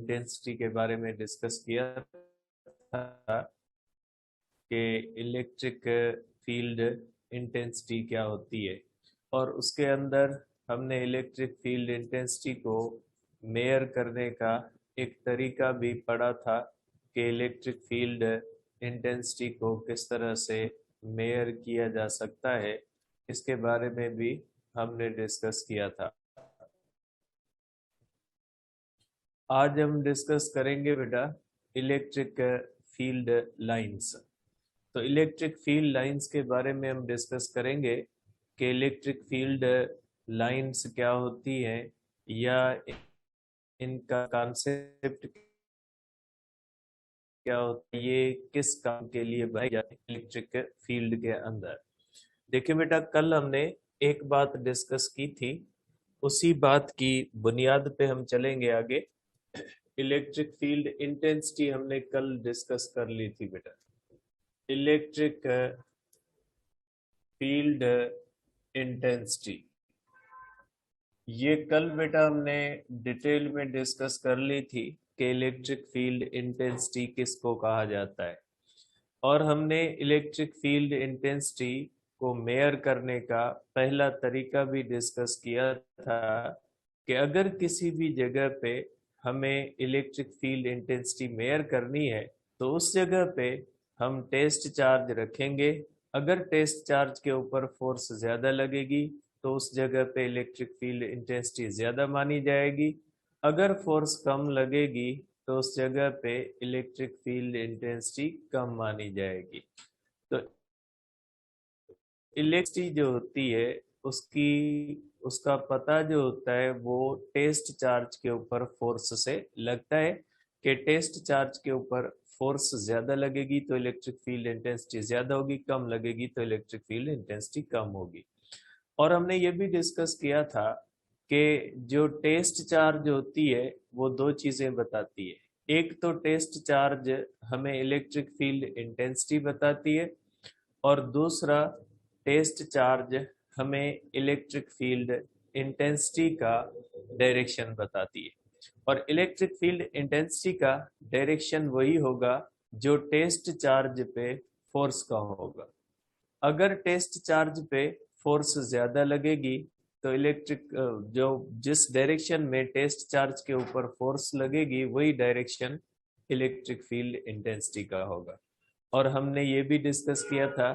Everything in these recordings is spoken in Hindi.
इंटेंसिटी के बारे में डिस्कस किया था कि इलेक्ट्रिक फील्ड इंटेंसिटी क्या होती है, और उसके अंदर हमने इलेक्ट्रिक फील्ड इंटेंसिटी को मेयर करने का एक तरीका भी पढ़ा था कि इलेक्ट्रिक फील्ड इंटेंसिटी को किस तरह से मेयर किया जा सकता है। इसके बारे में भी हमने डिस्कस किया था। आज हम डिस्कस करेंगे बेटा इलेक्ट्रिक फील्ड लाइंस। तो इलेक्ट्रिक फील्ड लाइंस के बारे में हम डिस्कस करेंगे कि इलेक्ट्रिक फील्ड लाइंस क्या होती है या इनका कॉन्सेप्ट क्या होता है, ये किस काम के लिए बनाई जाती है इलेक्ट्रिक फील्ड के अंदर। देखिए बेटा, कल हमने एक बात डिस्कस की थी, उसी बात की बुनियाद पे हम चलेंगे आगे। इलेक्ट्रिक फील्ड इंटेंसिटी हमने कल डिस्कस कर ली थी बेटा। इलेक्ट्रिक फील्ड इंटेंसिटी ये कल बेटा हमने डिटेल में डिस्कस कर ली थी कि इलेक्ट्रिक फील्ड इंटेंसिटी किसको कहा जाता है, और हमने इलेक्ट्रिक फील्ड इंटेंसिटी को मेयर करने का पहला तरीका भी डिस्कस किया था कि अगर किसी भी जगह पे हमें इलेक्ट्रिक फील्ड इंटेंसिटी मेयर करनी है तो उस जगह पे हम टेस्ट चार्ज रखेंगे। अगर टेस्ट चार्ज के ऊपर फोर्स ज्यादा लगेगी तो उस जगह पे इलेक्ट्रिक फील्ड इंटेंसिटी ज्यादा मानी जाएगी। अगर फोर्स कम लगेगी तो उस जगह पे इलेक्ट्रिक फील्ड इंटेंसिटी कम मानी जाएगी। तो इलेक्ट्रिसिटी जो होती है उसका पता जो होता है वो टेस्ट चार्ज के ऊपर फोर्स से लगता है कि टेस्ट चार्ज के ऊपर फोर्स ज्यादा लगेगी तो इलेक्ट्रिक फील्ड इंटेंसिटी ज्यादा होगी, कम लगेगी तो इलेक्ट्रिक फील्ड इंटेंसिटी कम होगी। और हमने ये भी डिस्कस किया था कि जो टेस्ट चार्ज होती है वो दो चीजें बताती है। एक तो टेस्ट चार्ज हमें इलेक्ट्रिक फील्ड इंटेंसिटी बताती है, और दूसरा टेस्ट चार्ज हमें इलेक्ट्रिक फील्ड इंटेंसिटी का डायरेक्शन बताती है। और इलेक्ट्रिक फील्ड इंटेंसिटी का डायरेक्शन वही होगा जो टेस्ट चार्ज पे फोर्स का होगा। अगर टेस्ट चार्ज पे फोर्स ज्यादा लगेगी तो इलेक्ट्रिक जो जिस डायरेक्शन में टेस्ट चार्ज के ऊपर फोर्स लगेगी वही डायरेक्शन इलेक्ट्रिक फील्ड इंटेंसिटी का होगा। और हमने ये भी डिस्कस किया था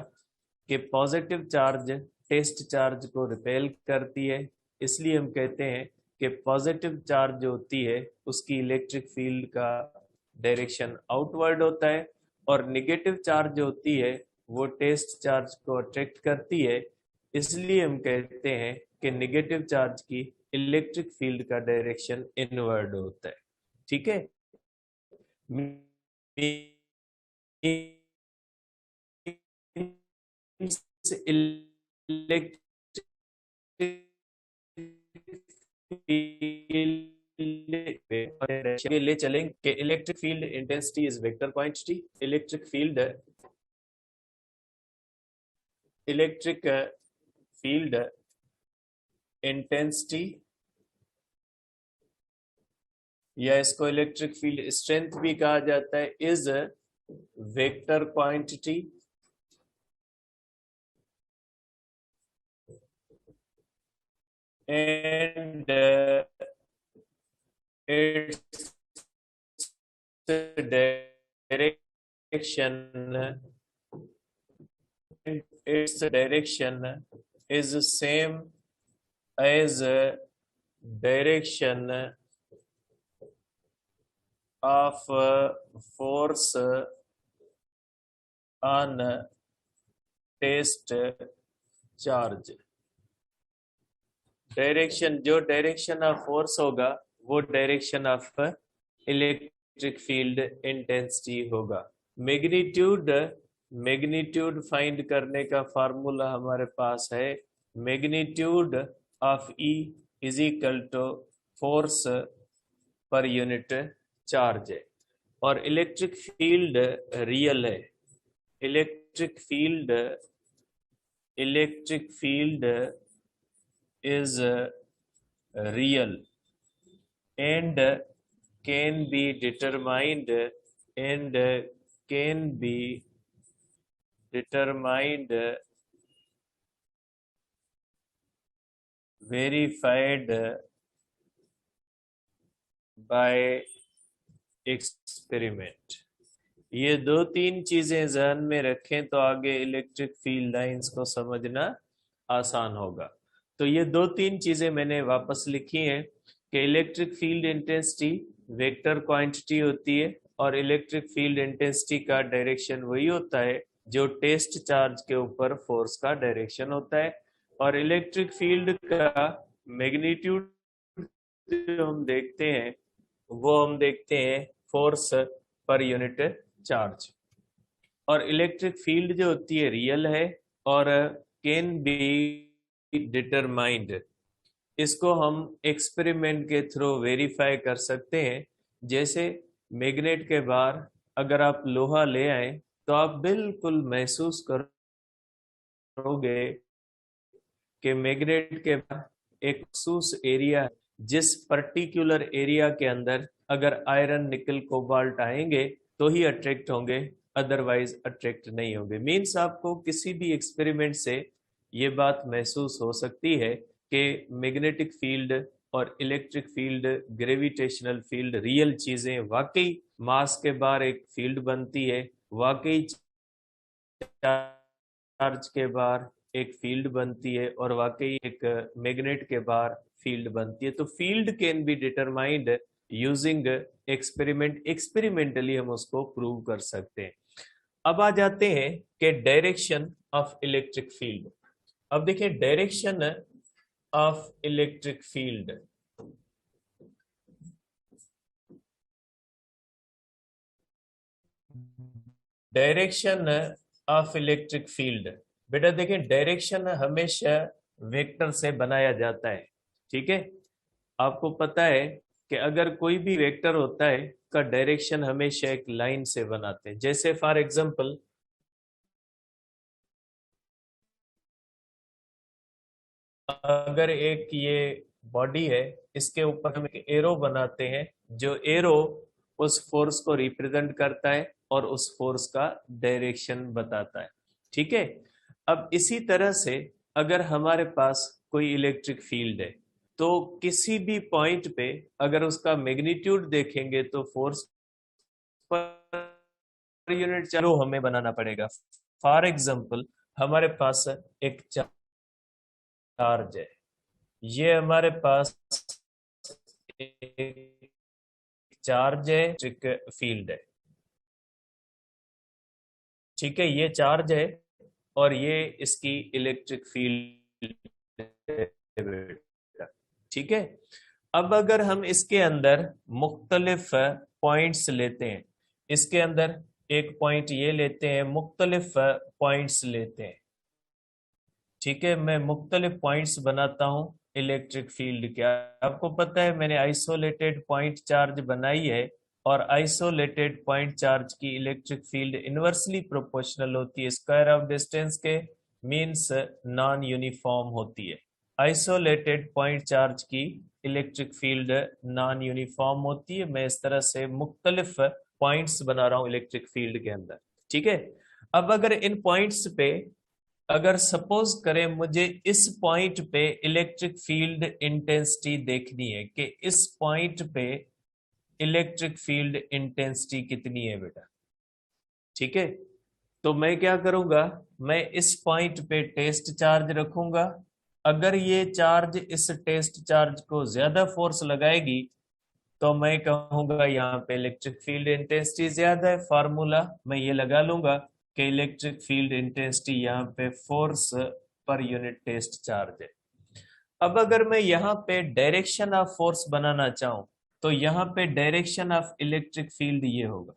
कि पॉजिटिव चार्ज टेस्ट चार्ज को रिपेल करती है, इसलिए हम कहते हैं कि पॉजिटिव चार्ज जो होती है उसकी इलेक्ट्रिक फील्ड का डायरेक्शन आउटवर्ड होता है, और नेगेटिव चार्ज जो होती है वो टेस्ट चार्ज को अट्रैक्ट करती है, इसलिए हम कहते हैं कि नेगेटिव चार्ज की इलेक्ट्रिक फील्ड का डायरेक्शन इनवर्ड होता है। ठीक है, ले चलेंगे कि electric field intensity is vector quantity. Electric field intensity या इसको इलेक्ट्रिक फील्ड स्ट्रेंथ भी कहा जाता है, is vector quantity and its direction is same as direction of force on test charge। Direction जो डायरेक्शन ऑफ फोर्स होगा वो direction of electric field intensity होगा। मैग्नीट्यूड फाइंड करने का फार्मूला हमारे पास है, magnitude of E is equal to force पर यूनिट चार्ज है। और इलेक्ट्रिक फील्ड रियल है, electric field is real and can be determined and can be determined, verified by experiment। ये दो तीन चीजें ध्यान में रखें तो आगे इलेक्ट्रिक फील्ड लाइंस को समझना आसान होगा। तो ये दो तीन चीजें मैंने वापस लिखी हैं कि electric field intensity vector quantity होती है और इलेक्ट्रिक फील्ड इंटेंसिटी का डायरेक्शन वही होता है जो टेस्ट चार्ज के ऊपर फोर्स का डायरेक्शन होता है। और इलेक्ट्रिक फील्ड का मैग्नीट्यूड जो हम देखते हैं वो हम देखते हैं फोर्स पर यूनिट चार्ज। और इलेक्ट्रिक फील्ड जो होती है रियल है और कैन बी डिटरमाइंड। इसको हम एक्सपेरिमेंट के थ्रू वेरीफाई कर सकते हैं। जैसे मैग्नेट के बाहर अगर आप लोहा ले आए तो आप बिल्कुल महसूस करोगे कि मैग्नेट के बाहर एक मखसूस एरिया है, जिस पर्टिकुलर एरिया के अंदर अगर आयरन निकल कोबाल्ट आएंगे तो ही अट्रैक्ट होंगे, अदरवाइज अट्रैक्ट नहीं होंगे। मीन्स आपको किसी भी एक्सपेरिमेंट से ये बात महसूस हो सकती है कि मैग्नेटिक फील्ड और electric field, gravitational field real चीजें, वाकई मास के बाहर एक फील्ड बनती है, वाकई चार्ज के बाहर एक फील्ड बनती है और वाकई एक मैग्नेट के बाहर फील्ड बनती है। तो field can be determined using experiment. Experimentally हम उसको प्रूव कर सकते हैं। अब आ जाते हैं कि डायरेक्शन ऑफ इलेक्ट्रिक फील्ड। अब देखिए direction of electric field. Direction of electric field, बेटा देखिए डायरेक्शन हमेशा वेक्टर से बनाया जाता है। ठीक है, आपको पता है कि अगर कोई भी वेक्टर होता है का डायरेक्शन हमेशा एक लाइन से बनाते हैं। जैसे फॉर एग्जांपल अगर एक ये बॉडी है, इसके ऊपर हम एक एरो बनाते हैं, जो एरो उस फोर्स को रिप्रेजेंट करता है और उस फोर्स का डायरेक्शन बताता है। ठीक है, अब इसी तरह से अगर हमारे पास कोई इलेक्ट्रिक फील्ड है तो किसी भी पॉइंट पे अगर उसका मैग्नीट्यूड देखेंगे तो फोर्स पर यूनिट चार्ज हमें बनाना पड़ेगा। फॉर एग्जांपल हमारे पास एक चार्ज है, ये हमारे पास एक चार्ज है, इलेक्ट्रिक फील्ड है। ठीक है, ये चार्ज है और ये इसकी इलेक्ट्रिक फील्ड। ठीक है, अब अगर हम इसके अंदर मुख्तलिफ पॉइंट्स लेते हैं, इसके अंदर एक पॉइंट ये लेते हैं, मुख्तलिफ पॉइंट्स लेते हैं। ठीक है, मैं मुख्तलिफ पॉइंट्स बनाता हूं इलेक्ट्रिक फील्ड के। आपको पता है मैंने आइसोलेटेड पॉइंट चार्ज बनाई है और आइसोलेटेड पॉइंट चार्ज की इलेक्ट्रिक फील्ड इनवर्सली प्रोपोर्शनल होती है स्क्वायर ऑफ डिस्टेंस के, मींस नॉन यूनिफॉर्म होती है। आइसोलेटेड पॉइंट चार्ज की इलेक्ट्रिक फील्ड नॉन यूनिफॉर्म होती है। मैं इस तरह से मुख्तलिफ पॉइंट्स बना रहा हूं इलेक्ट्रिक फील्ड के अंदर। ठीक है, अब अगर इन पॉइंट्स पे अगर सपोज करें मुझे इस पॉइंट पे इलेक्ट्रिक फील्ड इंटेंसिटी देखनी है कि इस पॉइंट पे इलेक्ट्रिक फील्ड इंटेंसिटी कितनी है बेटा। ठीक है, तो मैं क्या करूंगा, मैं इस पॉइंट पे टेस्ट चार्ज रखूंगा। अगर ये चार्ज इस टेस्ट चार्ज को ज्यादा फोर्स लगाएगी तो मैं कहूंगा यहाँ पे इलेक्ट्रिक फील्ड इंटेंसिटी ज्यादा है। फार्मूला मैं ये लगा लूंगा कि इलेक्ट्रिक फील्ड इंटेंसिटी यहाँ पे फोर्स पर यूनिट टेस्ट चार्ज है। अब अगर मैं यहाँ पे डायरेक्शन ऑफ फोर्स बनाना चाहूं तो यहाँ पे डायरेक्शन ऑफ इलेक्ट्रिक फील्ड ये होगा,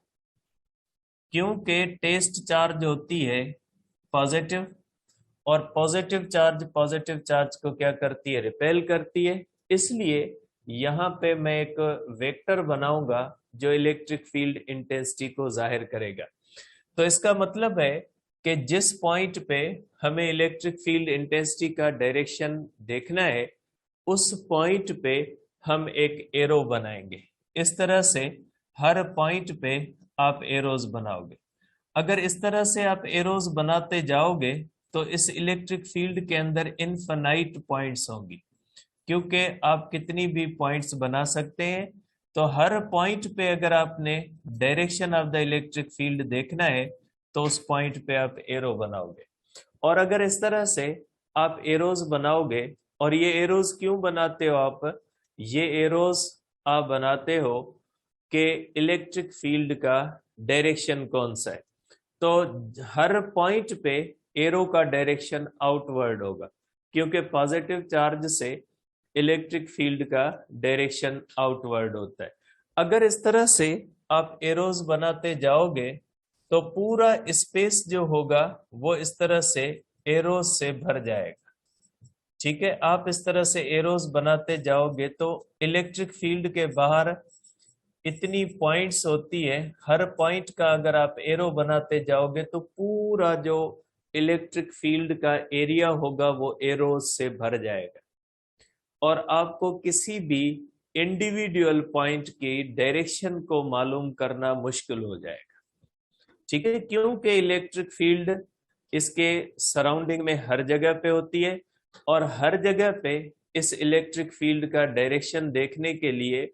क्योंकि टेस्ट चार्ज होती है पॉजिटिव और पॉजिटिव चार्ज को क्या करती है, रिपेल करती है। इसलिए यहाँ पे मैं एक वेक्टर बनाऊंगा जो इलेक्ट्रिक फील्ड इंटेंसिटी को जाहिर करेगा। तो इसका मतलब है कि जिस पॉइंट पे हमें इलेक्ट्रिक फील्ड इंटेंसिटी का डायरेक्शन देखना है उस पॉइंट पे हम एक एरो बनाएंगे। इस तरह से हर पॉइंट पे आप एरोज बनाओगे। अगर इस तरह से आप एरोज बनाते जाओगे तो इस इलेक्ट्रिक फील्ड के अंदर इनफाइनाइट पॉइंट्स होंगी, क्योंकि आप कितनी भी पॉइंट्स बना सकते हैं। तो हर पॉइंट पे अगर आपने direction of the electric field देखना है तो उस पॉइंट पे आप एरो बनाओगे। और अगर इस तरह से आप एरोज बनाओगे, और ये एरोज क्यों बनाते हो आप, ये एरोज आप बनाते हो कि इलेक्ट्रिक फील्ड का डायरेक्शन कौन सा है। तो हर पॉइंट पे एरो का डायरेक्शन आउटवर्ड होगा, क्योंकि पॉजिटिव चार्ज से इलेक्ट्रिक फील्ड का डायरेक्शन आउटवर्ड होता है। अगर इस तरह से आप एरोज बनाते जाओगे तो पूरा स्पेस जो होगा वो इस तरह से एरोज से भर जाएगा। ठीक है, आप इस तरह से एरोज बनाते जाओगे तो इलेक्ट्रिक फील्ड के बाहर इतनी पॉइंट्स होती है, हर पॉइंट का अगर आप एरो बनाते जाओगे तो पूरा जो इलेक्ट्रिक फील्ड का एरिया होगा वो एरोज से भर जाएगा, और आपको किसी भी इंडिविजुअल पॉइंट की डायरेक्शन को मालूम करना मुश्किल हो जाएगा। ठीक है, क्योंकि इलेक्ट्रिक फील्ड इसके सराउंडिंग में हर जगह पे होती है, और हर जगह पे इस इलेक्ट्रिक फील्ड का डायरेक्शन देखने के लिए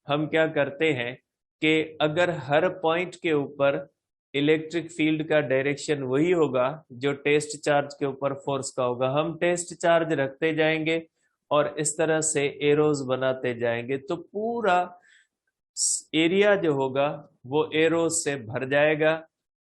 हम क्या करते हैं कि अगर हर पॉइंट के ऊपर इलेक्ट्रिक फील्ड का डायरेक्शन वही होगा जो टेस्ट चार्ज के ऊपर फोर्स का होगा, हम टेस्ट चार्ज रखते जाएंगे और इस तरह से एरोज बनाते जाएंगे तो पूरा एरिया जो होगा वो एरोज से भर जाएगा।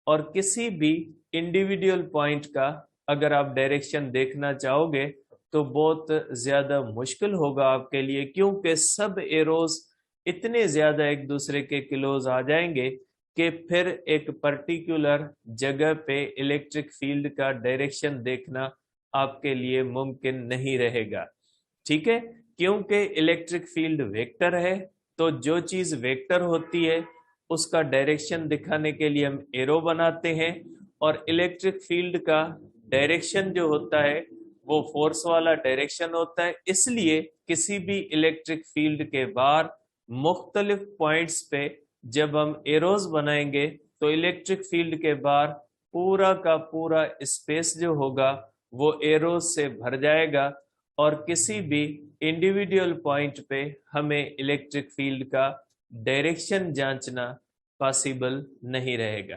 और किसी भी इंडिविजुअल पॉइंट का अगर आप डायरेक्शन देखना चाहोगे तो बहुत ज्यादा मुश्किल होगा आपके लिए, क्योंकि सब एरोज इतने ज्यादा एक दूसरे के क्लोज आ जाएंगे कि फिर एक पर्टिकुलर जगह पे इलेक्ट्रिक फील्ड का डायरेक्शन देखना आपके लिए मुमकिन नहीं रहेगा। ठीक है, क्योंकि इलेक्ट्रिक फील्ड वेक्टर है, तो जो चीज वेक्टर होती है उसका डायरेक्शन दिखाने के लिए हम एरो बनाते हैं, और इलेक्ट्रिक फील्ड का डायरेक्शन जो होता है वो फोर्स वाला डायरेक्शन होता है। इसलिए किसी भी इलेक्ट्रिक फील्ड के बाहर मुख्तलिफ पॉइंट्स पे जब हम एरोज बनाएंगे तो इलेक्ट्रिक फील्ड के बाहर पूरा का पूरा स्पेस जो होगा वो एरोज से भर जाएगा, और किसी भी इंडिविजुअल पॉइंट पे हमें इलेक्ट्रिक फील्ड का डायरेक्शन जांचना पॉसिबल नहीं रहेगा।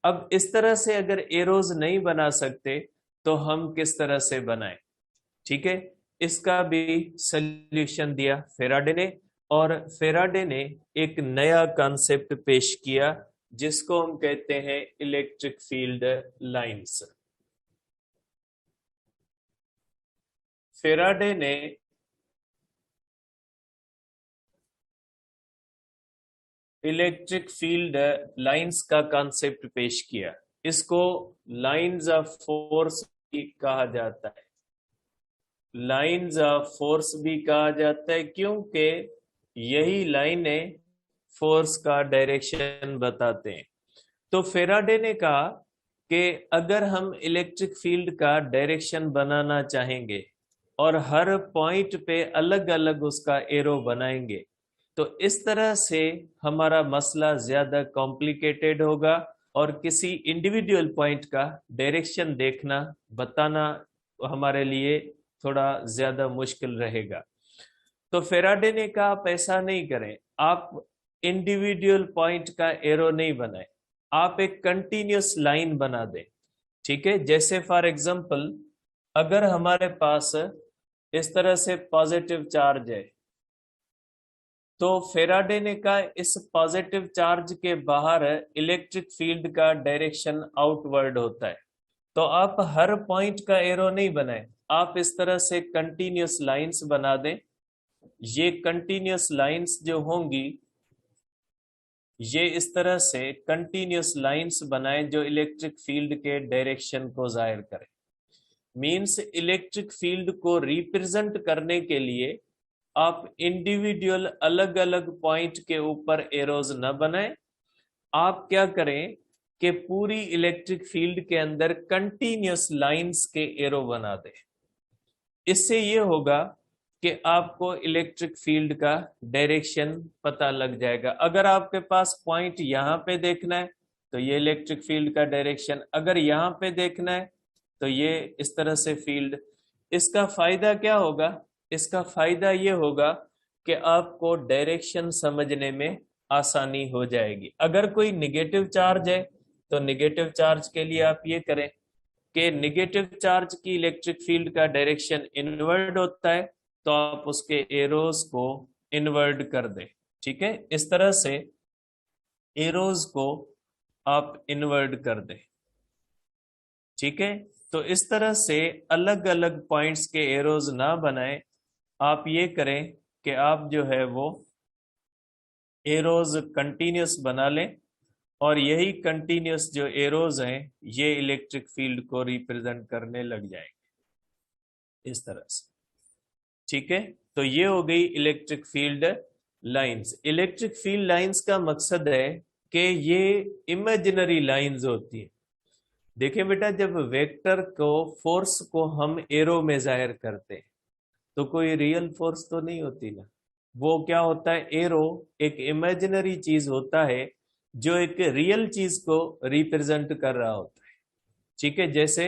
अब इस तरह से अगर एरोज नहीं बना सकते तो हम किस तरह से बनाएं? ठीक है, इसका भी सल्यूशन दिया फेराडे ने, और फेराडे ने एक नया कॉन्सेप्ट पेश किया जिसको हम कहते हैं इलेक्ट्रिक फील्ड लाइंस। फेराडे ने इलेक्ट्रिक फील्ड लाइंस का कॉन्सेप्ट पेश किया। इसको लाइंस ऑफ फोर्स भी कहा जाता है, लाइंस ऑफ फोर्स भी कहा जाता है, क्योंकि यही लाइनें फोर्स का डायरेक्शन बताते हैं। तो फेराडे ने कहा कि अगर हम इलेक्ट्रिक फील्ड का डायरेक्शन बनाना चाहेंगे और हर पॉइंट पे अलग अलग उसका एरो बनाएंगे तो इस तरह से हमारा मसला ज्यादा कॉम्प्लिकेटेड होगा और किसी इंडिविजुअल पॉइंट का डायरेक्शन देखना बताना हमारे लिए थोड़ा ज्यादा मुश्किल रहेगा। तो फेराडे ने कहा आप ऐसा नहीं करें, आप इंडिविजुअल पॉइंट का एरो नहीं बनाए, आप एक कंटिन्यूअस लाइन बना दें। ठीक है, जैसे फॉर एग्जांपल अगर हमारे पास इस तरह से पॉजिटिव चार्ज है तो फेराडे ने कहा इस पॉजिटिव चार्ज के बाहर इलेक्ट्रिक फील्ड का डायरेक्शन आउटवर्ड होता है। तो आप हर पॉइंट का एरो नहीं बनाए, आप इस तरह से कंटिन्यूअस लाइंस बना दें। ये कंटिन्यूअस लाइंस जो होंगी ये इस तरह से कंटिन्यूअस लाइंस बनाएं जो इलेक्ट्रिक फील्ड के डायरेक्शन को जाहिर करें। मींस इलेक्ट्रिक फील्ड को रिप्रेजेंट करने के लिए आप इंडिविजुअल अलग अलग पॉइंट के ऊपर एरोज न बनाएं, आप क्या करें कि पूरी इलेक्ट्रिक फील्ड के अंदर कंटिन्यूअस लाइंस के एरो बना दें। इससे ये होगा कि आपको इलेक्ट्रिक फील्ड का डायरेक्शन पता लग जाएगा। अगर आपके पास पॉइंट यहाँ पे देखना है तो ये इलेक्ट्रिक फील्ड का डायरेक्शन, अगर यहाँ पे देखना है तो ये इस तरह से फील्ड। इसका फायदा क्या होगा? इसका फायदा ये होगा कि आपको डायरेक्शन समझने में आसानी हो जाएगी। अगर कोई निगेटिव चार्ज है तो निगेटिव चार्ज के लिए आप ये करें कि निगेटिव चार्ज की इलेक्ट्रिक फील्ड का डायरेक्शन इनवर्ड होता है, तो आप उसके एरोज को इनवर्ड कर दें। ठीक है, इस तरह से एरोज को आप इनवर्ड कर दें। ठीक है, तो इस तरह से अलग अलग पॉइंट्स के एरोज ना बनाएं, आप ये करें कि आप जो है वो एरोज कंटिन्यूस बना लें, और यही कंटिन्यूस जो एरोज हैं ये इलेक्ट्रिक फील्ड को रिप्रेजेंट करने लग जाएंगे इस तरह से। ठीक है, तो ये हो गई electric field lines. Electric field lines का मकसद है कि ये इमेजिनरी लाइंस होती है। देखिए बेटा, जब वेक्टर को फोर्स को हम एरो में जाहिर करते हैं तो कोई रियल फोर्स तो नहीं होती ना, वो क्या होता है, एरो एक इमेजिनरी चीज होता है जो एक रियल चीज को रिप्रेजेंट कर रहा होता है। ठीक है, जैसे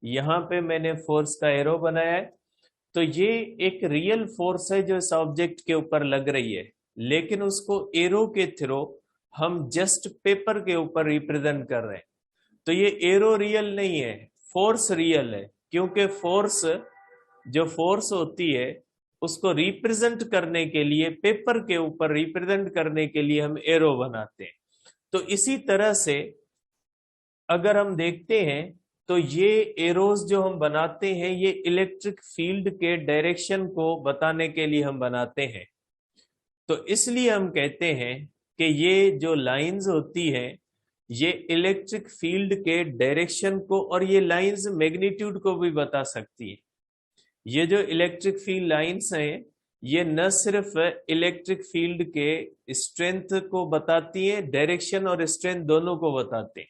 यहां पे मैंने फोर्स का एरो बनाया है, तो ये एक रियल फोर्स है जो इस ऑब्जेक्ट के ऊपर लग रही है, लेकिन उसको एरो के थ्रू हम जस्ट पेपर के ऊपर रिप्रेजेंट कर रहे हैं। तो ये एरो रियल नहीं है, फोर्स रियल है, क्योंकि फोर्स, जो फोर्स होती है उसको रिप्रेजेंट करने के लिए, पेपर के ऊपर रिप्रेजेंट करने के लिए हम एरो बनाते हैं। तो इसी तरह से अगर हम देखते हैं तो ये एरोज जो हम बनाते हैं ये इलेक्ट्रिक फील्ड के डायरेक्शन को बताने के लिए हम बनाते हैं। तो इसलिए हम कहते हैं कि ये जो लाइंस होती हैं ये इलेक्ट्रिक फील्ड के डायरेक्शन को, और ये लाइंस मैग्नीट्यूड को भी बता सकती है। ये जो इलेक्ट्रिक फील्ड लाइंस हैं ये न सिर्फ इलेक्ट्रिक फील्ड के स्ट्रेंथ को बताती हैं, डायरेक्शन और स्ट्रेंथ दोनों को बताते हैं।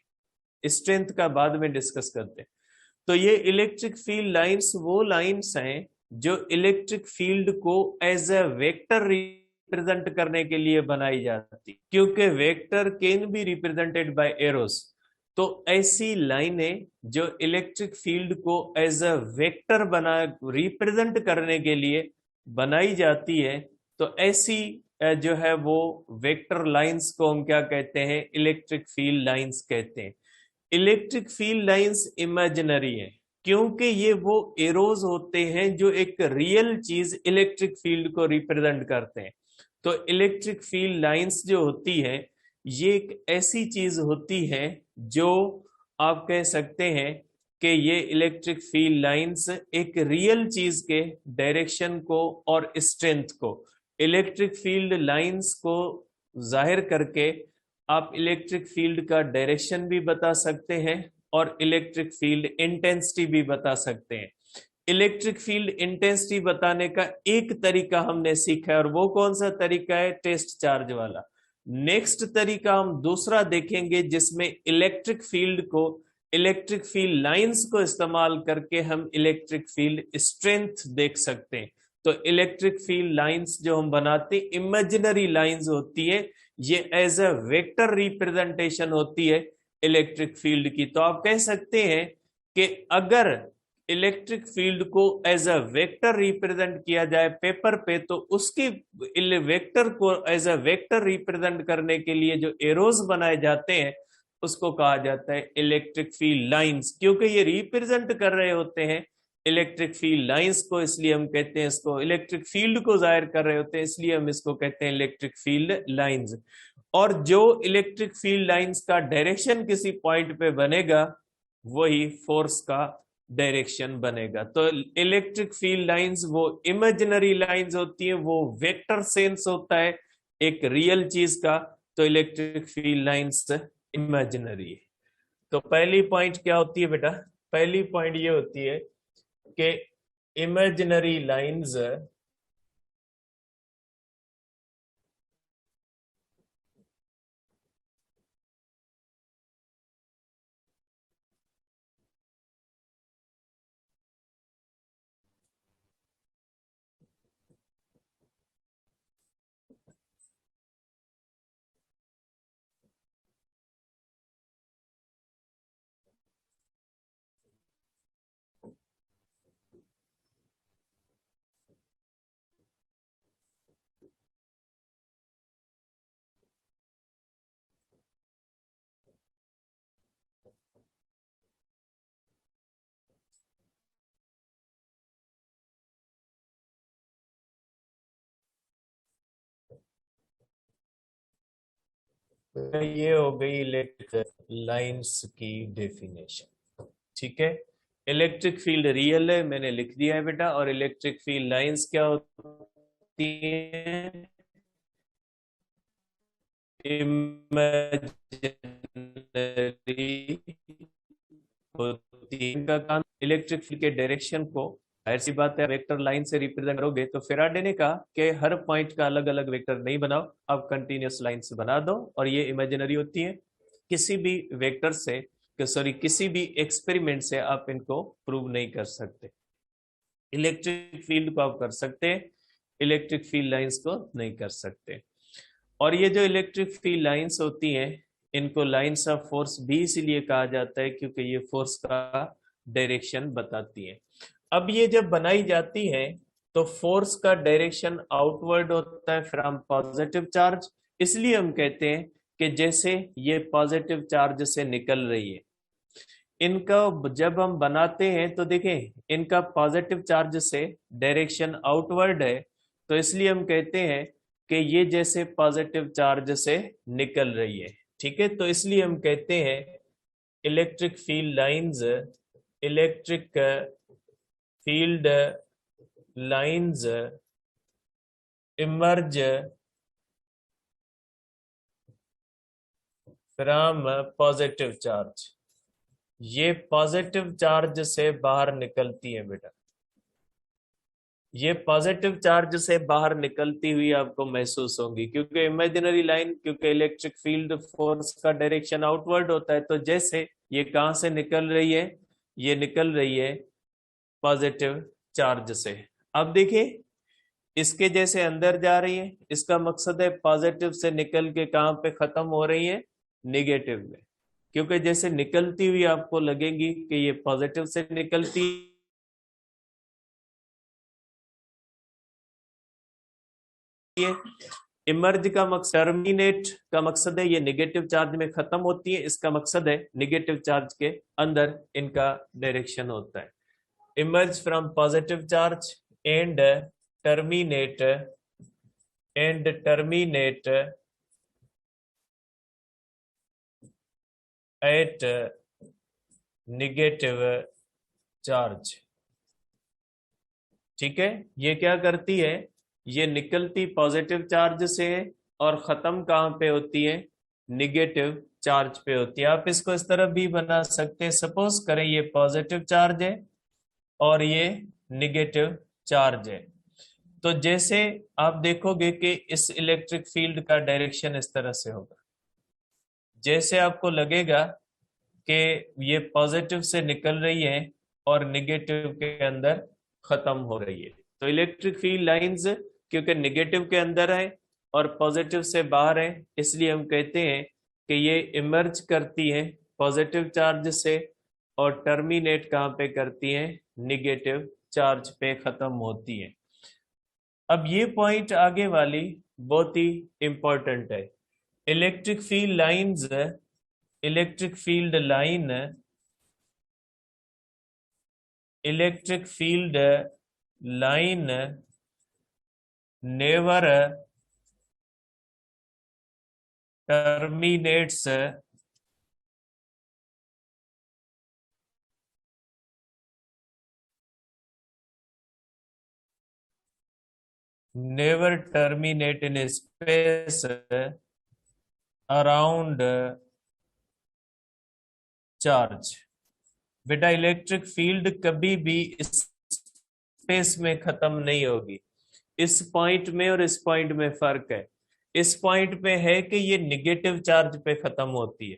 स्ट्रेंथ का बाद में डिस्कस करते हैं। तो ये इलेक्ट्रिक फील्ड लाइंस वो लाइंस हैं जो इलेक्ट्रिक फील्ड को एज ए वेक्टर रिप्रेजेंट करने के लिए बनाई जाती, क्योंकि vector can be represented by arrows. तो ऐसी लाइनें जो इलेक्ट्रिक फील्ड को एज अ वेक्टर बना रिप्रेजेंट करने के लिए बनाई जाती है, तो ऐसी जो है वो वेक्टर लाइंस को हम क्या कहते हैं, इलेक्ट्रिक फील्ड लाइंस कहते हैं। इलेक्ट्रिक फील्ड लाइंस इमेजिनरी है क्योंकि ये वो एरोज होते हैं जो एक रियल चीज इलेक्ट्रिक फील्ड को रिप्रेजेंट करते हैं। तो इलेक्ट्रिक फील्ड लाइंस जो होती है ये एक ऐसी चीज होती है जो आप कह सकते हैं कि ये इलेक्ट्रिक फील्ड लाइंस एक रियल चीज के डायरेक्शन को और स्ट्रेंथ को, इलेक्ट्रिक फील्ड लाइंस को जाहिर करके आप इलेक्ट्रिक फील्ड का डायरेक्शन भी बता सकते हैं और इलेक्ट्रिक फील्ड इंटेंसिटी भी बता सकते हैं। इलेक्ट्रिक फील्ड इंटेंसिटी बताने का एक तरीका हमने सीखा है, और वो कौन सा तरीका है, टेस्ट चार्ज वाला। नेक्स्ट तरीका हम दूसरा देखेंगे जिसमें इलेक्ट्रिक फील्ड को, इलेक्ट्रिक फील्ड लाइंस को इस्तेमाल करके हम इलेक्ट्रिक फील्ड स्ट्रेंथ देख सकते हैं। तो इलेक्ट्रिक फील्ड लाइंस जो हम बनाते हैं इमेजिनरी लाइंस होती है, ये एज अ वेक्टर रिप्रेजेंटेशन होती है इलेक्ट्रिक फील्ड की। तो आप कह सकते हैं कि अगर इलेक्ट्रिक फील्ड को एज अ वेक्टर रिप्रेजेंट किया जाए पेपर पे, तो उसकी वेक्टर को एज अ वेक्टर रिप्रेजेंट करने के लिए जो एरोज बनाए जाते हैं उसको कहा जाता है इलेक्ट्रिक फील्ड लाइंस, क्योंकि ये रिप्रेजेंट कर रहे होते हैं इलेक्ट्रिक फील्ड लाइंस को, इसलिए हम कहते हैं इसको, इलेक्ट्रिक फील्ड को जाहिर कर रहे होते हैं इसलिए हम इसको कहते हैं इलेक्ट्रिक फील्ड लाइंस। और जो इलेक्ट्रिक फील्ड लाइंस का डायरेक्शन किसी पॉइंट पे बनेगा वही फोर्स का डायरेक्शन बनेगा। तो इलेक्ट्रिक फील्ड लाइंस वो इमेजिनरी लाइंस होती हैं, वो वेक्टर सेंस होता है एक रियल चीज का, तो इलेक्ट्रिक फील्ड लाइंस इमेजिनरी है। तो पहली पॉइंट क्या होती है बेटा, पहली पॉइंट ये होती है कि इमेजिनरी लाइंस ये हो गई इलेक्ट्रिक लाइंस की डेफिनेशन। ठीक है, इलेक्ट्रिक फील्ड रियल है, मैंने लिख दिया है बेटा। और इलेक्ट्रिक फील्ड लाइंस क्या होती है? इमेजिनरी होती है। इनका काम इलेक्ट्रिक फील्ड के डायरेक्शन को, ऐसी बात है, वेक्टर लाइन से रिप्रेजेंट करोगे। तो फेराडे ने कहा कि हर पॉइंट का अलग अलग वेक्टर नहीं बनाओ, आप कंटिन्यूअस लाइन से बना दो, और ये इमेजिनरी होती है। किसी भी वेक्टर से, सॉरी, किसी भी एक्सपेरिमेंट से आप इनको प्रूव नहीं कर सकते। इलेक्ट्रिक फील्ड को आप कर सकते हैं, इलेक्ट्रिक फील्ड लाइंस को नहीं कर सकते। और ये जो इलेक्ट्रिक फील्ड लाइंस होती हैं, इनको लाइंस ऑफ फोर्स भी इसीलिए कहा जाता है क्योंकि ये फोर्स का डायरेक्शन बताती है। अब ये जब बनाई जाती है तो फोर्स का डायरेक्शन आउटवर्ड होता है फ्रॉम पॉजिटिव चार्ज। इसलिए हम कहते हैं कि जैसे ये पॉजिटिव चार्ज से निकल रही है, इनका जब हम बनाते हैं तो देखें, इनका पॉजिटिव चार्ज से डायरेक्शन आउटवर्ड है, तो इसलिए हम कहते हैं कि ये जैसे पॉजिटिव चार्ज से निकल रही है। ठीक है, तो इसलिए हम कहते हैं electric field lines, electric field lines emerge from positive charge. ये पॉजिटिव चार्ज से बाहर निकलती है बेटा, ये पॉजिटिव चार्ज से बाहर निकलती हुई आपको महसूस होगी, क्योंकि इमेजिनरी लाइन, क्योंकि इलेक्ट्रिक फील्ड फोर्स का डायरेक्शन आउटवर्ड होता है। तो जैसे ये कहां से निकल रही है, ये निकल रही है पॉजिटिव चार्ज से। अब देखिए, इसके जैसे अंदर जा रही है, इसका मकसद है पॉजिटिव से निकल के कहां पे खत्म हो रही है, निगेटिव में। क्योंकि जैसे निकलती हुई आपको लगेगी कि ये पॉजिटिव से निकलती है। इमर्ज का मकसद, टर्मिनेट का मकसद है ये नेगेटिव चार्ज में खत्म होती है, इसका मकसद है नेगेटिव चार्ज के अंदर इनका डायरेक्शन होता है। Emerge from positive charge and terminate at negative charge. ठीक है, ये क्या करती है, ये निकलती पॉजिटिव चार्ज से और खत्म कहां पे होती है, निगेटिव चार्ज पे होती है। आप इसको इस तरह भी बना सकते हैं, सपोज करें ये पॉजिटिव चार्ज है और ये निगेटिव चार्ज है। तो जैसे आप देखोगे कि इस इलेक्ट्रिक फील्ड का डायरेक्शन इस तरह से होगा, जैसे आपको लगेगा कि ये पॉजिटिव से निकल रही है और निगेटिव के अंदर खत्म हो रही है। तो इलेक्ट्रिक फील्ड लाइंस क्योंकि निगेटिव के अंदर है और पॉजिटिव से बाहर है, इसलिए हम कहते हैं कि ये इमर्ज करती है पॉजिटिव चार्ज से और टर्मिनेट कहां पे करती है, निगेटिव चार्ज पे खत्म होती है। अब ये पॉइंट आगे वाली बहुत ही इंपॉर्टेंट है। Electric field lines, electric field line, electric field line never terminates never terminate in space around charge। बेटा इलेक्ट्रिक फील्ड कभी भी स्पेस में खत्म नहीं होगी। इस पॉइंट में और इस पॉइंट में फर्क है। इस पॉइंट पे है कि ये निगेटिव चार्ज पे खत्म होती है,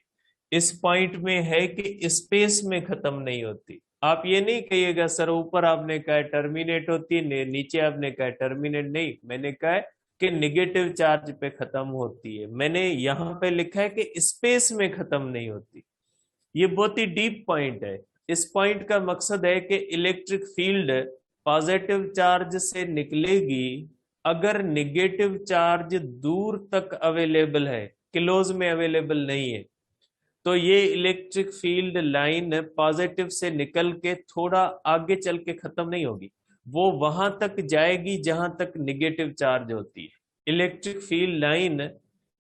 इस पॉइंट में है कि स्पेस में खत्म नहीं होती। आप ये नहीं कहिएगा सर ऊपर आपने कहा टर्मिनेट होती है, नीचे आपने कहा टर्मिनेट नहीं, मैंने कहा है कि निगेटिव चार्ज पे खत्म होती है। मैंने यहाँ पे लिखा है कि स्पेस में खत्म नहीं होती। ये बहुत ही डीप पॉइंट है। इस पॉइंट का मकसद है कि इलेक्ट्रिक फील्ड पॉजिटिव चार्ज से निकलेगी अगर निगेटिव चार्ज दूर तक अवेलेबल है, क्लोज में अवेलेबल नहीं है। तो ये इलेक्ट्रिक फील्ड लाइन पॉजिटिव से निकल के थोड़ा आगे चल के खत्म नहीं होगी, वो वहां तक जाएगी जहां तक निगेटिव चार्ज होती है। इलेक्ट्रिक फील्ड लाइन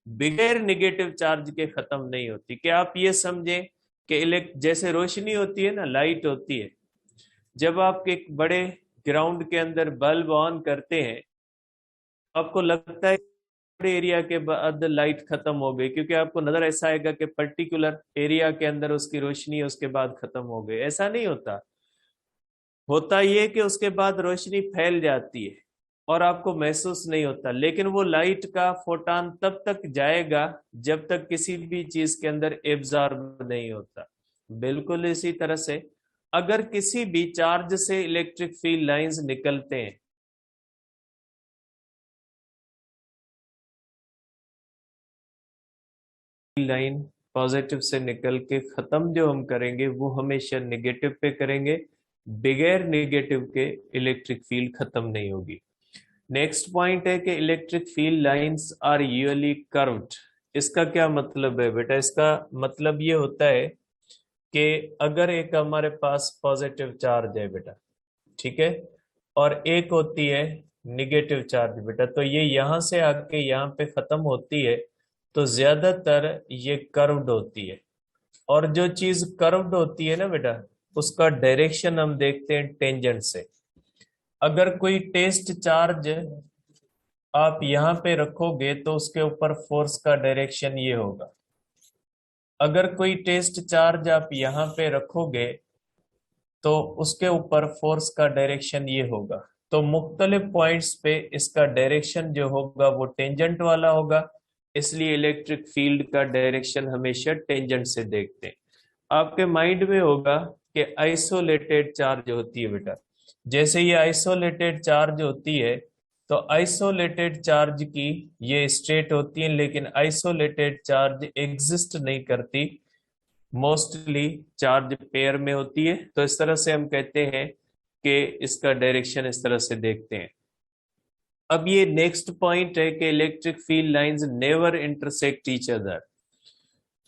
बगैर नेगेटिव चार्ज के खत्म नहीं होती। कि आप ये समझें कि जैसे रोशनी होती है ना, लाइट होती है, जब आप एक बड़े ग्राउंड के अंदर बल्ब ऑन करते हैं, आपको लगता है बड़े एरिया के बाद लाइट खत्म हो गई, क्योंकि आपको नजर ऐसा आएगा कि पर्टिकुलर एरिया के अंदर उसकी रोशनी उसके बाद खत्म हो गई। ऐसा नहीं होता। होता ये कि उसके बाद रोशनी फैल जाती है और आपको महसूस नहीं होता, लेकिन वो लाइट का फोटान तब तक जाएगा जब तक किसी भी चीज के अंदर एब्जॉर्ब नहीं होता। बिल्कुल इसी तरह से अगर किसी भी चार्ज से इलेक्ट्रिक फील्ड लाइंस निकलते हैं, लाइन पॉजिटिव से निकल के खत्म जो हम करेंगे वो हमेशा नेगेटिव पे करेंगे। बगैर नेगेटिव के इलेक्ट्रिक फील्ड खत्म नहीं होगी। नेक्स्ट पॉइंट है कि electric field lines are usually curved. इसका क्या मतलब है बेटा? इसका मतलब ये होता है कि अगर एक हमारे पास पॉजिटिव चार्ज है बेटा, ठीक है, और एक होती है निगेटिव चार्ज बेटा, तो ये यहां से आके यहाँ पे खत्म होती है, तो ज्यादातर ये कर्व्ड होती है। और जो चीज कर्व्ड होती है ना बेटा, उसका डायरेक्शन हम देखते हैं टेंजेंट से। अगर कोई टेस्ट चार्ज आप यहाँ पे रखोगे तो उसके ऊपर फोर्स का डायरेक्शन ये होगा। अगर कोई टेस्ट चार्ज आप यहाँ पे रखोगे तो उसके ऊपर फोर्स का डायरेक्शन ये होगा। तो मुख्तलिफ पॉइंट्स पे इसका डायरेक्शन जो होगा वो टेंजेंट वाला होगा, इसलिए इलेक्ट्रिक फील्ड का डायरेक्शन हमेशा टेंजेंट से देखते हैं। आपके माइंड में होगा कि आइसोलेटेड चार्ज होती है बेटा। जैसे ये आइसोलेटेड चार्ज होती है, तो आइसोलेटेड चार्ज की ये स्टेट होती है, लेकिन आइसोलेटेड चार्ज एग्जिस्ट नहीं करती। मोस्टली चार्ज पेयर में होती है। तो इस तरह से हम कहते हैं कि इसका डायरेक्शन इस तरह से देखते हैं। अब ये नेक्स्ट पॉइंट है कि electric field lines never intersect each other.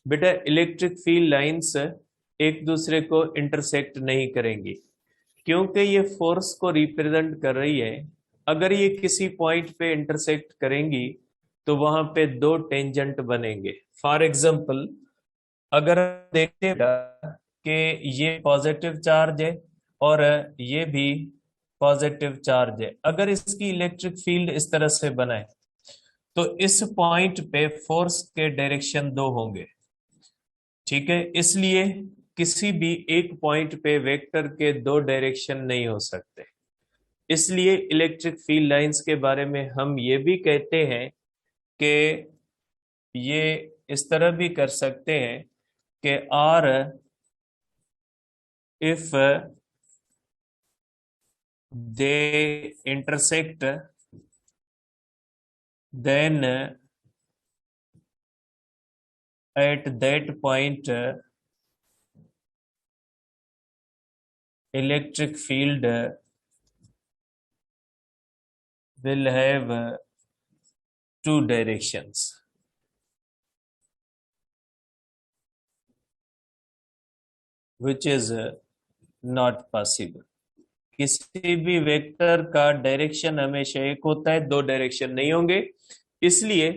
बेटा इलेक्ट्रिक फील्ड लाइंस एक दूसरे को इंटरसेक्ट नहीं करेंगी, क्योंकि ये फोर्स को रिप्रेजेंट कर रही है। अगर ये किसी पॉइंट पे इंटरसेक्ट करेंगी तो वहां पे दो टेंजेंट बनेंगे। फॉर एग्जाम्पल, अगर देखते हैं कि ये पॉजिटिव चार्ज है और ये भी पॉजिटिव चार्ज है, अगर इसकी इलेक्ट्रिक फील्ड इस तरह से बनाए तो इस पॉइंट पे फोर्स के डायरेक्शन दो होंगे, ठीक है। इसलिए किसी भी एक पॉइंट पे वेक्टर के दो डायरेक्शन नहीं हो सकते। इसलिए इलेक्ट्रिक फील्ड लाइंस के बारे में हम ये भी कहते हैं कि ये इस तरह भी कर सकते हैं कि are if they intersect then at that point electric field will have two directions, which is not possible. किसी भी वेक्टर का डायरेक्शन हमेशा एक होता है, दो डायरेक्शन नहीं होंगे। इसलिए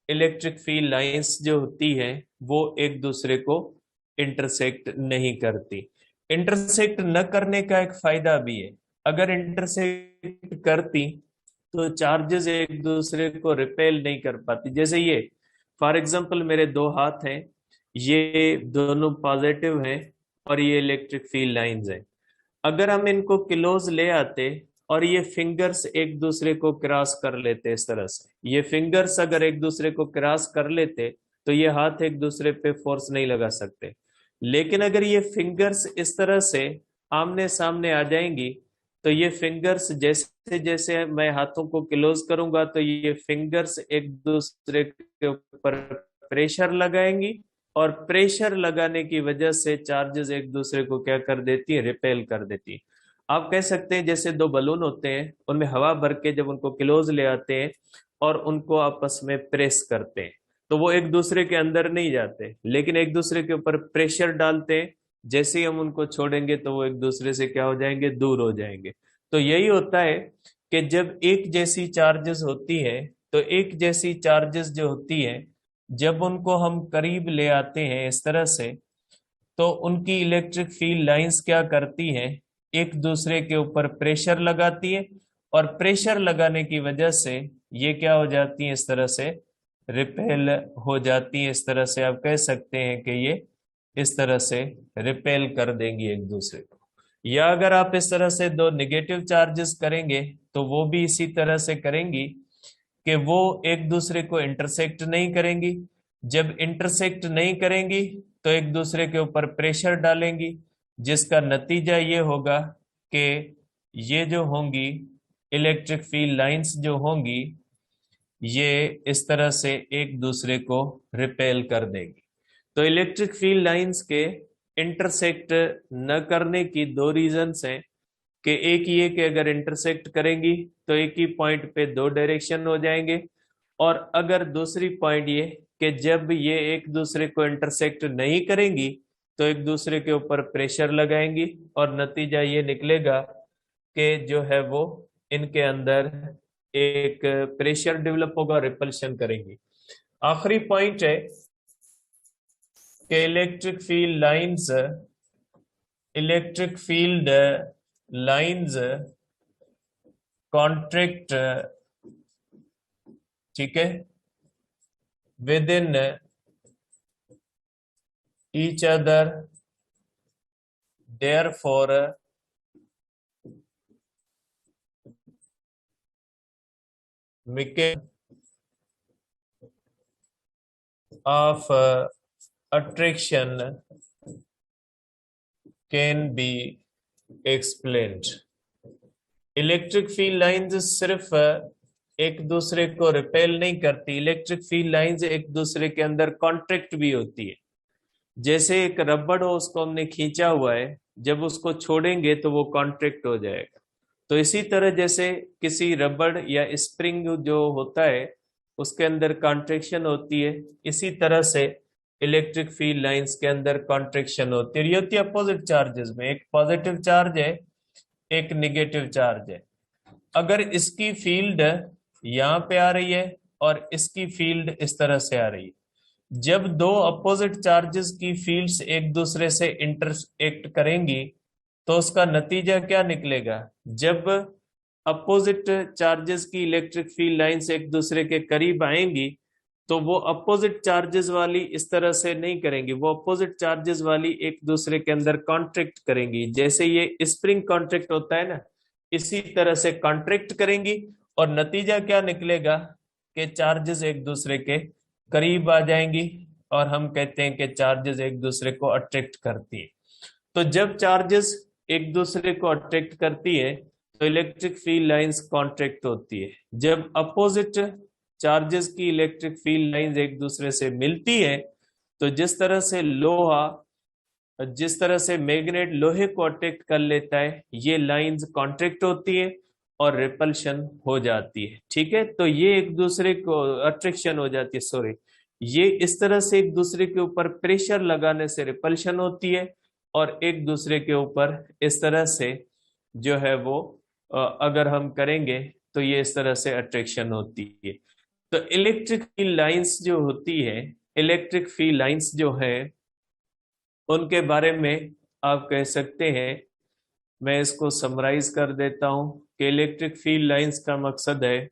इलेक्ट्रिक फील्ड लाइंस जो होती है वो एक दूसरे को इंटरसेक्ट नहीं करती। इंटरसेक्ट न करने का एक फायदा भी है। अगर इंटरसेक्ट करती तो चार्जेस एक दूसरे को रिपेल नहीं कर पाती। जैसे ये फॉर एग्जांपल मेरे दो हाथ हैं, ये दोनों पॉजिटिव हैं और ये इलेक्ट्रिक फील्ड लाइंस हैं। अगर हम इनको क्लोज ले आते और ये फिंगर्स एक दूसरे को क्रॉस कर लेते इस तरह से, ये फिंगर्स अगर एक दूसरे को क्रॉस कर लेते तो ये हाथ एक दूसरे पे फोर्स नहीं लगा सकते। लेकिन अगर ये फिंगर्स इस तरह से आमने सामने आ जाएंगी तो ये फिंगर्स जैसे जैसे मैं हाथों को क्लोज करूंगा तो ये फिंगर्स एक दूसरे के ऊपर प्रेशर लगाएंगी और प्रेशर लगाने की वजह से चार्जेस एक दूसरे को क्या कर देती है, रिपेल कर देती है। आप कह सकते हैं जैसे दो बलून होते हैं, उनमें हवा भर के जब उनको क्लोज ले आते हैं और उनको आपस में प्रेस करते हैं तो वो एक दूसरे के अंदर नहीं जाते, लेकिन एक दूसरे के ऊपर प्रेशर डालते हैं। जैसे ही हम उनको छोड़ेंगे तो वो एक दूसरे से क्या हो जाएंगे, दूर हो जाएंगे। तो यही होता है कि जब एक जैसी चार्जेस होती है तो एक जैसी चार्जेस जो होती है जब उनको हम करीब ले आते हैं इस तरह से, तो उनकी इलेक्ट्रिक फील्ड लाइंस क्या करती हैं, एक दूसरे के ऊपर प्रेशर लगाती है, और प्रेशर लगाने की वजह से ये क्या हो जाती है, इस तरह से रिपेल हो जाती है। इस तरह से आप कह सकते हैं कि ये इस तरह से रिपेल कर देंगी एक दूसरे को। या अगर आप इस तरह से दो नेगेटिव चार्जेस करेंगे तो वो भी इसी तरह से करेंगी कि वो एक दूसरे को इंटरसेक्ट नहीं करेंगी। जब इंटरसेक्ट नहीं करेंगी तो एक दूसरे के ऊपर प्रेशर डालेंगी, जिसका नतीजा ये होगा कि ये जो होंगी इलेक्ट्रिक फील्ड लाइंस जो होंगी, ये इस तरह से एक दूसरे को रिपेल कर देंगी। तो इलेक्ट्रिक फील्ड लाइंस के इंटरसेक्ट न करने की दो रीजंस हैं कि एक ये कि अगर इंटरसेक्ट करेंगी तो एक ही पॉइंट पे दो डायरेक्शन हो जाएंगे, और अगर दूसरी पॉइंट ये कि जब ये एक दूसरे को इंटरसेक्ट नहीं करेंगी तो एक दूसरे के ऊपर प्रेशर लगाएंगी, और नतीजा ये निकलेगा कि जो है वो इनके अंदर एक प्रेशर डेवलप होगा, रिपल्शन करेंगी। आखिरी पॉइंट है कि इलेक्ट्रिक फील्ड लाइंस कॉन्ट्रैक्ट, ठीक है, with in each other, therefore mechanism of attraction can be explained। Electric field lines सिर्फ एक दूसरे को रिपेल नहीं करती, इलेक्ट्रिक फील्ड लाइंस एक दूसरे के अंदर कॉन्ट्रैक्ट भी होती है। जैसे एक रबड़ हो, उसको हमने खींचा हुआ है, जब उसको छोड़ेंगे तो वो कॉन्ट्रैक्ट हो जाएगा। तो इसी तरह जैसे किसी रबड़ या स्प्रिंग जो होता है उसके अंदर कॉन्ट्रैक्शन होती है, इसी तरह से इलेक्ट्रिक फील्ड लाइंस के अंदर कॉन्ट्रैक्शन होती है। ये होती है अपोजिट चार्जेस में, एक पॉजिटिव चार्ज है एक निगेटिव चार्ज है। अगर इसकी फील्ड यहाँ पे आ रही है और इसकी फील्ड इस तरह से आ रही है, जब दो अपोजिट चार्जेस की फील्ड्स एक दूसरे से इंटरएक्ट करेंगी तो उसका नतीजा क्या निकलेगा, जब अपोजिट चार्जेस की इलेक्ट्रिक फील्ड लाइंस एक दूसरे के करीब आएंगी तो वो अपोजिट चार्जेस वाली इस तरह से नहीं करेंगी, वो अपोजिट चार्जेस वाली एक दूसरे के अंदर कॉन्ट्रैक्ट करेंगी। जैसे ये स्प्रिंग कॉन्ट्रैक्ट होता है ना, इसी तरह से कॉन्ट्रैक्ट करेंगी, और नतीजा क्या निकलेगा कि चार्जेस एक दूसरे के करीब आ जाएंगी, और हम कहते हैं कि चार्जेस एक दूसरे को अट्रैक्ट करती है। तो जब चार्जेस एक दूसरे को अट्रैक्ट करती है तो इलेक्ट्रिक फील्ड लाइंस कॉन्ट्रैक्ट होती है। जब अपोजिट चार्जेस की इलेक्ट्रिक फील्ड लाइंस एक दूसरे से मिलती है तो जिस तरह से मैग्नेट लोहे को अट्रैक्ट कर लेता है, ये लाइंस कॉन्ट्रैक्ट होती है और रिपल्शन हो जाती है। ठीक है, तो ये एक दूसरे को अट्रैक्शन हो जाती है, सॉरी, ये इस तरह से एक दूसरे के ऊपर प्रेशर लगाने से रिपल्शन होती है, और एक दूसरे के ऊपर इस तरह से जो है वो अगर हम करेंगे तो ये इस तरह से अट्रैक्शन होती है। तो इलेक्ट्रिक फील्ड लाइंस जो होती है, इलेक्ट्रिक फील्ड लाइंस जो है उनके बारे में आप कह सकते हैं, मैं इसको समराइज कर देता हूं कि इलेक्ट्रिक फील्ड लाइंस का मकसद है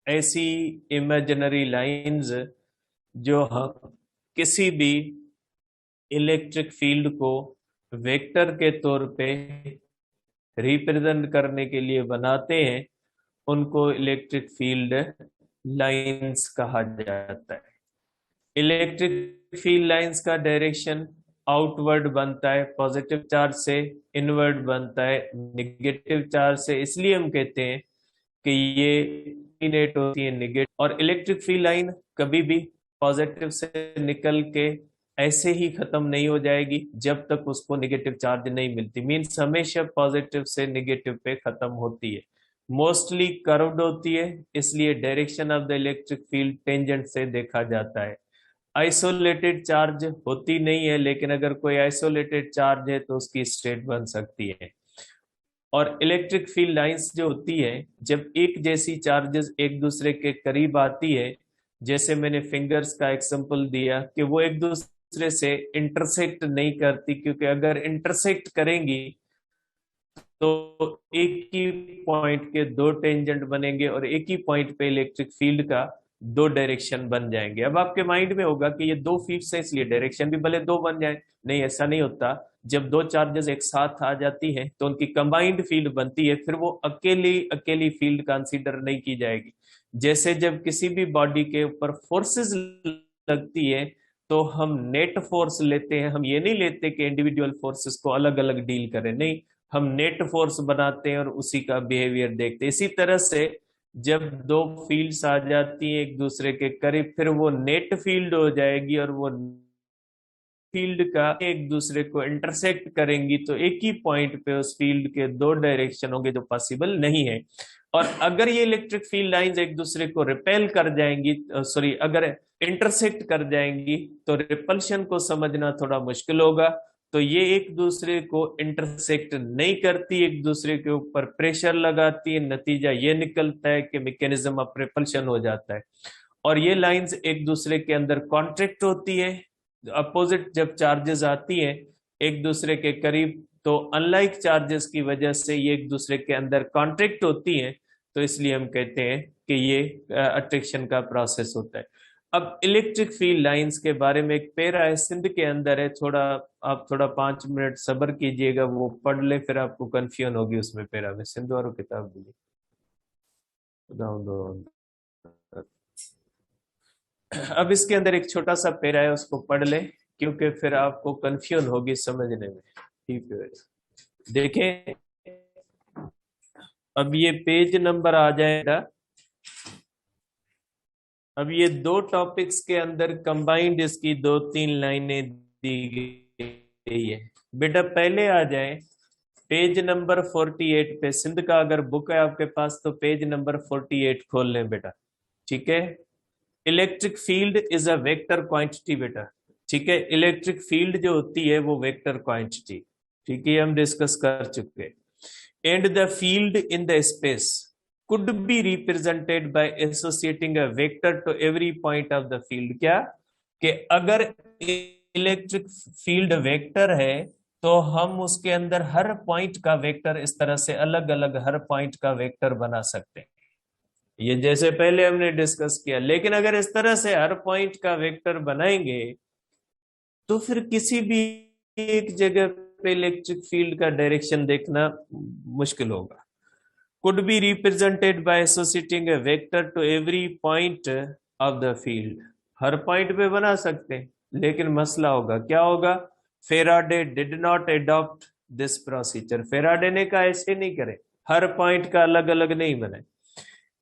ऐसी इमेजिनरी लाइंस जो हम किसी भी इलेक्ट्रिक फील्ड को वेक्टर के तौर पे रिप्रेजेंट करने के लिए बनाते हैं, उनको इलेक्ट्रिक फील्ड लाइंस कहा जाता है। इलेक्ट्रिक फील्ड लाइंस का डायरेक्शन आउटवर्ड बनता है, पॉजिटिव चार्ज से इनवर्ड बनता है, निगेटिव चार्ज से, इसलिए हम कहते हैं कि ये इनेट होती है नेगेटिव। और इलेक्ट्रिक फील्ड लाइन कभी भी पॉजिटिव से निकल के ऐसे ही खत्म नहीं हो जाएगी जब तक उसको नेगेटिव चार्ज नहीं मिलती, मीन्स हमेशा पॉजिटिव से नेगेटिव पे खत्म होती है, मोस्टली कर्व्ड होती है, इसलिए direction of the electric field tangent से देखा जाता है। आइसोलेटेड चार्ज होती नहीं है, लेकिन अगर कोई आइसोलेटेड चार्ज है तो उसकी स्टेट बन सकती है। और इलेक्ट्रिक फील्ड लाइंस जो होती है, जब एक जैसी चार्जेस एक दूसरे के करीब आती है, जैसे मैंने फिंगर्स का एग्जांपल दिया कि वो एक दूसरे से इंटरसेक्ट नहीं करती, क्योंकि अगर इंटरसेक्ट करेंगी तो एक ही पॉइंट के दो टेंजेंट बनेंगे और एक ही पॉइंट पे इलेक्ट्रिक फील्ड का दो डायरेक्शन बन जाएंगे। अब आपके माइंड में होगा कि ये दो फील्ड्स हैं इसलिए डायरेक्शन भी भले दो बन जाए। नहीं, ऐसा नहीं होता। जब दो चार्जेस एक साथ आ जाती हैं तो उनकी कंबाइंड फील्ड बनती है, फिर वो अकेली अकेली फील्ड कंसीडर नहीं की जाएगी। जैसे जब किसी भी बॉडी के ऊपर फोर्सेस लगती है तो हम नेट फोर्स लेते हैं, हम ये नहीं लेते कि इंडिविजुअल फोर्सेस को अलग अलग डील करें, नहीं, हम नेट फोर्स बनाते हैं और उसी का बिहेवियर देखते हैं। इसी तरह से जब दो फील्ड्स आ जाती हैं एक दूसरे के करीब, फिर वो नेट फील्ड हो जाएगी और वो फील्ड का एक दूसरे को इंटरसेक्ट करेंगी तो एक ही पॉइंट पे उस फील्ड के दो डायरेक्शन होंगे जो पॉसिबल नहीं है। और अगर ये इलेक्ट्रिक फील्ड लाइंस एक दूसरे को रिपेल कर जाएंगी, सॉरी, अगर इंटरसेक्ट कर जाएंगी तो रिपल्शन को समझना थोड़ा मुश्किल होगा। तो ये एक दूसरे को इंटरसेक्ट नहीं करती, एक दूसरे के ऊपर प्रेशर लगाती है, नतीजा ये निकलता है कि मैकेनिज्म ऑफ रिपल्शन हो जाता है। और ये लाइंस एक दूसरे के अंदर कॉन्ट्रैक्ट होती है। अपोजिट जब चार्जेस आती हैं एक दूसरे के करीब तो अनलाइक चार्जेस की वजह से ये एक दूसरे के अंदर कॉन्ट्रैक्ट होती हैं, तो इसलिए हम कहते हैं कि ये अट्रैक्शन का प्रोसेस होता है। अब इलेक्ट्रिक फील्ड लाइंस के बारे में एक पैरा है, सिंध के अंदर है, थोड़ा आप थोड़ा 5 मिनट सब्र कीजिएगा, वो पढ़ ले, फिर आपको कंफ्यूजन होगी उसमें। पैरा में सिंध वालों किताब दी अब इसके अंदर एक छोटा सा पैरा है, उसको पढ़ ले, क्योंकि फिर आपको कंफ्यूजन होगी समझने में। ठीक है, देखें, अब ये पेज नंबर आ जाएगा। अब ये दो टॉपिक्स के अंदर कंबाइंड इसकी 2-3 लाइनें दी गई है। बेटा पहले आ जाए पेज नंबर 48 पे। सिंध का अगर बुक है आपके पास तो पेज नंबर 48 खोल लें बेटा। ठीक है, electric field is a vector quantity बेटा। ठीक है, इलेक्ट्रिक फील्ड जो होती है वो वेक्टर क्वांटिटी, ठीक है, हम डिस्कस कर चुके। And the field in the space could be represented by associating a vector to every point of the field। क्या कि अगर इलेक्ट्रिक फील्ड वेक्टर है तो हम उसके अंदर हर पॉइंट का वेक्टर इस तरह से अलग अलग हर पॉइंट का वेक्टर बना सकते हैं, ये जैसे पहले हमने डिस्कस किया। लेकिन अगर इस तरह से हर पॉइंट का वेक्टर बनाएंगे तो फिर किसी भी एक जगह पे इलेक्ट्रिक फील्ड का डायरेक्शन देखना मुश्किल होगा। could be represented by associating a vector to every point of the field। Her point पे बना सकते हैं, लेकिन मसला होगा, क्या होगा? Faraday did not adopt this procedure. Faraday ने कहा ऐसे नहीं करे, हर पॉइंट का अलग अलग नहीं बने।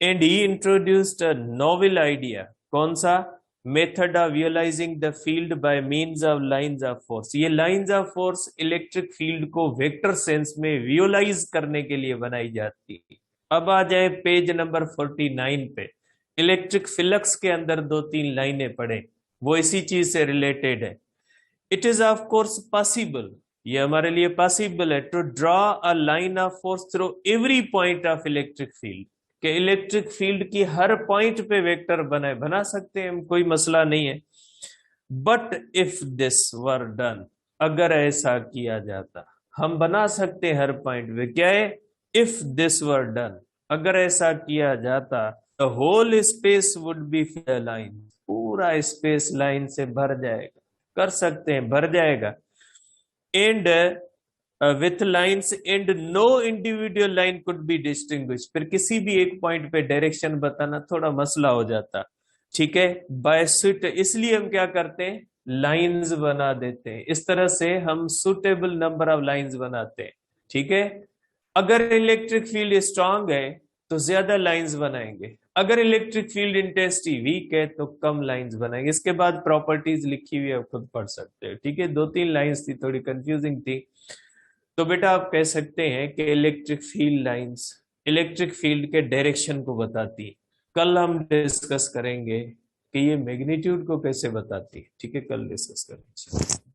And he introduced a novel idea. कौन सा? Method of visualising the field by means of lines of force. ये lines of force electric field को वेक्टर सेंस में विजुअलाइज करने के लिए बनाई जाती है। अब आ जाए पेज नंबर 49 पे। इलेक्ट्रिक फ्लक्स के अंदर 2-3 लाइनें पढ़े, वो इसी चीज से रिलेटेड है। It is of course possible, ये हमारे लिए पॉसिबल है, to draw a line of force through every point of electric field. कि इलेक्ट्रिक फील्ड की हर पॉइंट पे वेक्टर बना सकते हैं, कोई मसला नहीं है। But if this were done, अगर ऐसा किया जाता, हम बना सकते हैं हर पॉइंट पे। क्या है? इफ दिस वर डन, अगर ऐसा किया जाता, the whole space would be line, पूरा स्पेस लाइन से भर जाएगा। कर सकते हैं, भर जाएगा। And with lines and no individual line could be distinguish. फिर किसी भी एक पॉइंट पे डायरेक्शन बताना थोड़ा मसला हो जाता। ठीक है, बाय सुट, इसलिए हम क्या करते हैं? लाइंस बना देते हैं। इस तरह से हम सुटेबल नंबर ऑफ लाइंस बनाते हैं। ठीक है, अगर इलेक्ट्रिक फील्ड स्ट्रांग है तो ज्यादा लाइंस बनाएंगे, अगर इलेक्ट्रिक फील्ड इंटेंसिटी वीक है तो कम लाइंस बनाएंगे। इसके बाद प्रॉपर्टीज लिखी हुई है, खुद पढ़ सकते हो। ठीक है, 2-3 लाइंस थी, थोड़ी कंफ्यूजिंग थी। तो बेटा आप कह सकते हैं कि electric field lines electric field के डायरेक्शन को बताती है। कल हम डिस्कस करेंगे कि ये मैग्नीट्यूड को कैसे बताती है। ठीक है, कल डिस्कस करेंगे।